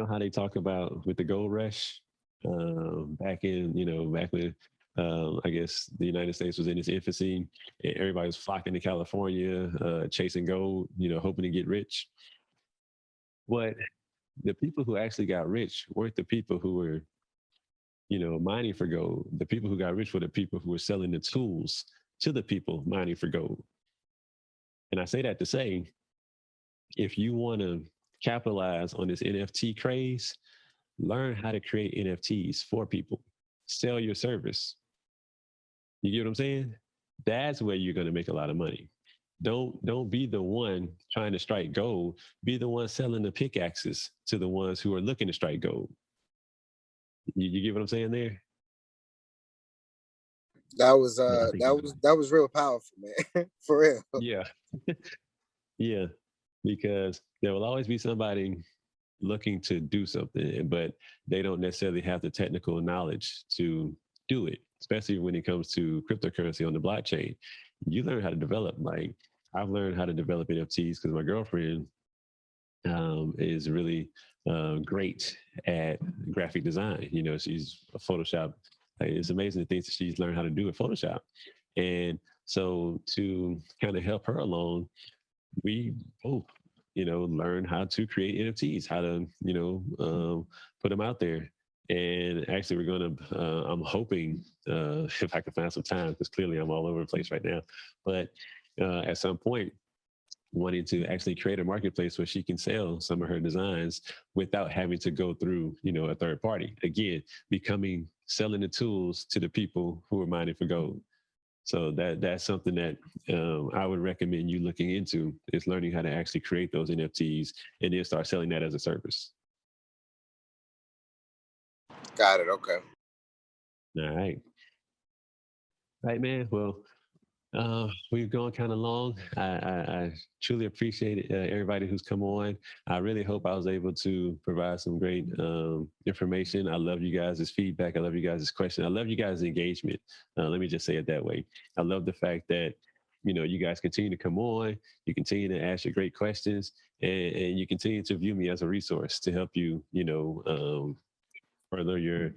how they talk about with the gold rush back in, back when I guess the United States was in its infancy, and everybody was flocking to California, chasing gold, hoping to get rich. But the people who actually got rich weren't the people who were, mining for gold. The people who got rich were the people who were selling the tools to the people mining for gold. And I say that to say, if you want to capitalize on this NFT craze, learn how to create NFTs for people. Sell your service. You get what I'm saying? That's where you're going to make a lot of money. Don't be the one trying to strike gold. Be the one selling the pickaxes to the ones who are looking to strike gold. You get what I'm saying there? That was real powerful, man. For real. Yeah. Yeah. Because there will always be somebody looking to do something, but they don't necessarily have the technical knowledge to do it, especially when it comes to cryptocurrency on the blockchain. You learn how to develop. Like, I've learned how to develop NFTs because my girlfriend is really great at graphic design. She's a Photoshop. It's amazing the things that she's learned how to do with Photoshop. And so to kind of help her along, we both, learn how to create NFTs, how to, put them out there. And actually, we're going to, I'm hoping if I can find some time, because clearly I'm all over the place right now, but at some point, wanting to actually create a marketplace where she can sell some of her designs without having to go through, a third party. Again, selling the tools to the people who are mining for gold. So that's something that I would recommend you looking into, is learning how to actually create those NFTs and then start selling that as a service. Got it. Okay. All right. All right, man. Well, we've gone kind of long. I truly appreciate everybody who's come on. I really hope I was able to provide some great information. I love you guys' feedback. I love you guys' questions. I love you guys' engagement. Let me just say it that way. I love the fact that, you guys continue to come on. You continue to ask your great questions, and you continue to view me as a resource to help you, further your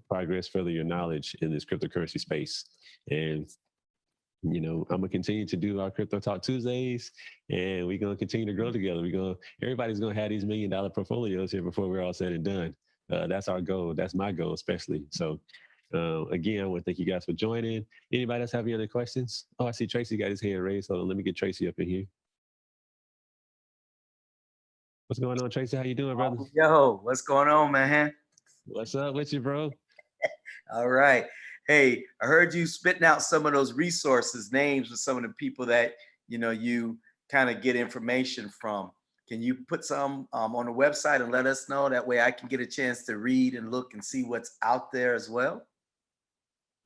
progress, further your knowledge in this cryptocurrency space. And I'm gonna continue to do our Crypto Talk Tuesdays, and we're gonna continue to grow together. Everybody's gonna have these $1 million portfolios here before we're all said and done. That's our goal. That's my goal, especially. So again, I want to thank you guys for joining. Anybody else have any other questions? Oh, I see Tracy got his hand raised. So let me get Tracy up in here. What's going on, Tracy? How you doing, brother? Yo, what's going on, man? What's up with you, bro? All right. Hey, I heard you spitting out some of those resources, names of some of the people that, you kind of get information from. Can you put some on the website and let us know? That way I can get a chance to read and look and see what's out there as well.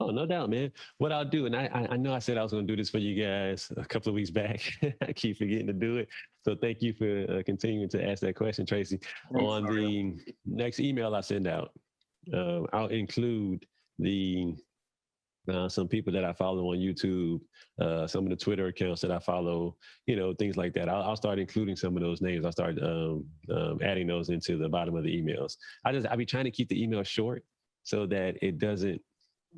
Oh, no doubt, man. What I'll do, and I know I said I was going to do this for you guys a couple of weeks back. I keep forgetting to do it. So thank you for continuing to ask that question, Tracy. Thanks, On the next email I send out, I'll include the some people that I follow on YouTube, some of the Twitter accounts that I follow, things like that. I'll start including some of those names. I'll start adding those into the bottom of the emails. I'll be trying to keep the email short so that it doesn't,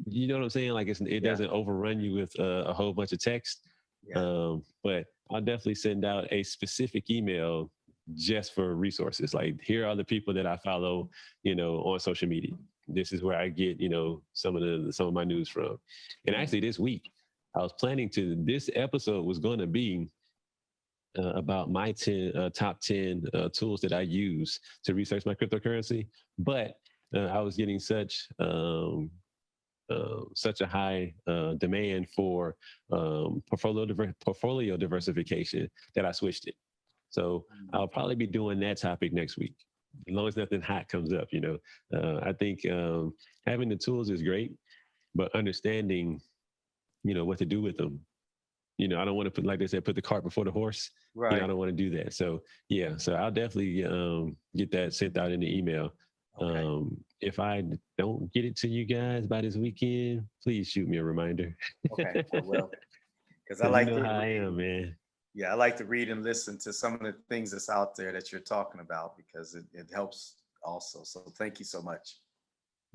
you know what I'm saying? Like it doesn't overrun you with a whole bunch of text. Yeah. But I'll definitely send out a specific email just for resources. Like, here are the people that I follow, on social media. This is where I get, some of my news from. And actually this week, I was planning this episode was going to be about my top 10 tools that I use to research my cryptocurrency. But I was getting such a high demand for portfolio diversification that I switched it. So I'll probably be doing that topic next week, as long as nothing hot comes up. I think having the tools is great, but understanding, what to do with them. I don't want to put, like they said, put the cart before the horse. Right. I don't want to do that. So yeah, so I'll definitely get that sent out in the email. Okay. If I don't get it to you guys by this weekend, please shoot me a reminder. Okay, I will. Because I like how I am, man. Yeah, I like to read and listen to some of the things that's out there that you're talking about, because it helps also. So thank you so much.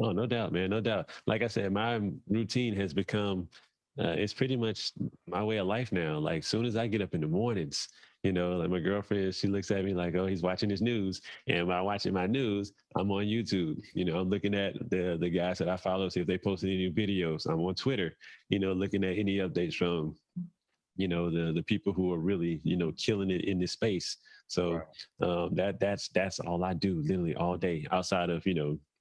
Oh, no doubt, man. No doubt. Like I said, my routine has become, it's pretty much my way of life now. Like, soon as I get up in the mornings, like my girlfriend, she looks at me like, oh, he's watching his news. And while watching my news, I'm on YouTube. I'm looking at the guys that I follow, see if they posted any new videos. I'm on Twitter, looking at any updates from the people who are really, killing it in this space. So that's all I do literally all day outside of,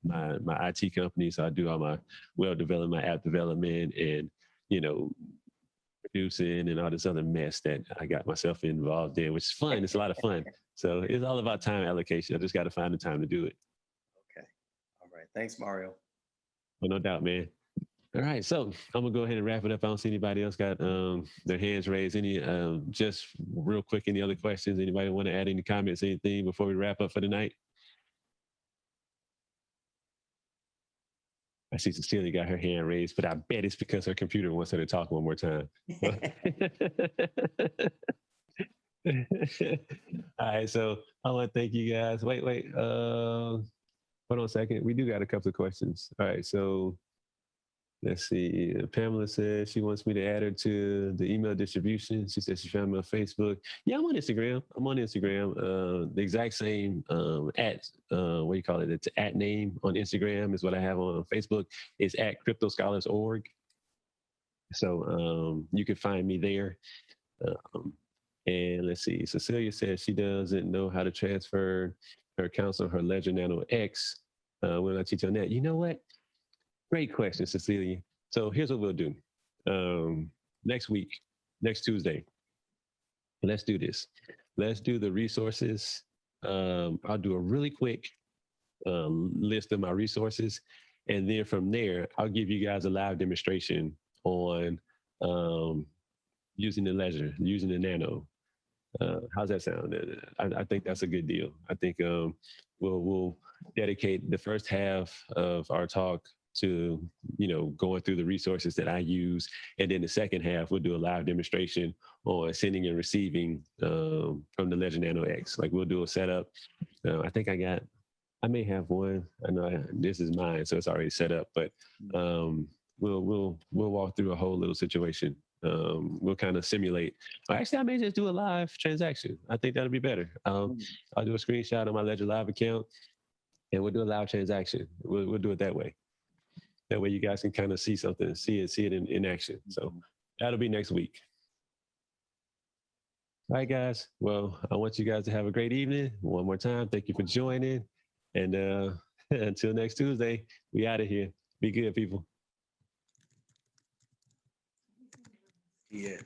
my IT company. So I do all my web development, my app development, and, producing and all this other mess that I got myself involved in, which is fun. It's a lot of fun. So it's all about time allocation. I just got to find the time to do it. Okay. All right. Thanks, Mario. Well, no doubt, man. All right, so I'm gonna go ahead and wrap it up. I don't see anybody else got their hands raised. Any just real quick, any other questions? Anybody want to add any comments, anything before we wrap up for the night? I see Cecilia got her hand raised, but I bet it's because her computer wants her to talk one more time. All right, so I want to thank you guys. Wait, hold on a second. We do got a couple of questions. All right, so let's see. Pamela says she wants me to add her to the email distribution. She says she found me on Facebook. Yeah, I'm on Instagram. The exact same at what do you call it? It's at name on Instagram is what I have on Facebook. It's at cryptoscholars.org. So you can find me there. And let's see. Cecilia says she doesn't know how to transfer her accounts on her Ledger Nano X. When I teach on that, you know what? Great question, Cecilia. So here's what we'll do. Next week, next Tuesday, let's do this. Let's do the resources. I'll do a really quick list of my resources. And then from there, I'll give you guys a live demonstration on using the Ledger, using the Nano. How's that sound? I think that's a good deal. I think we'll dedicate the first half of our talk to, going through the resources that I use. And then the second half, we'll do a live demonstration on sending and receiving from the Ledger Nano X. Like, we'll do a setup. I think I may have one. I know this is mine, so it's already set up, but we'll walk through a whole little situation. We'll kind of simulate. Actually, I may just do a live transaction. I think that'll be better. I'll do a screenshot on my Ledger Live account, and we'll do a live transaction. We'll do it that way. That way you guys can kind of see something, see it in action. So that'll be next week. All right, guys. Well, I want you guys to have a great evening. One more time, thank you for joining. And until next Tuesday, we out of here. Be good, people. Yeah.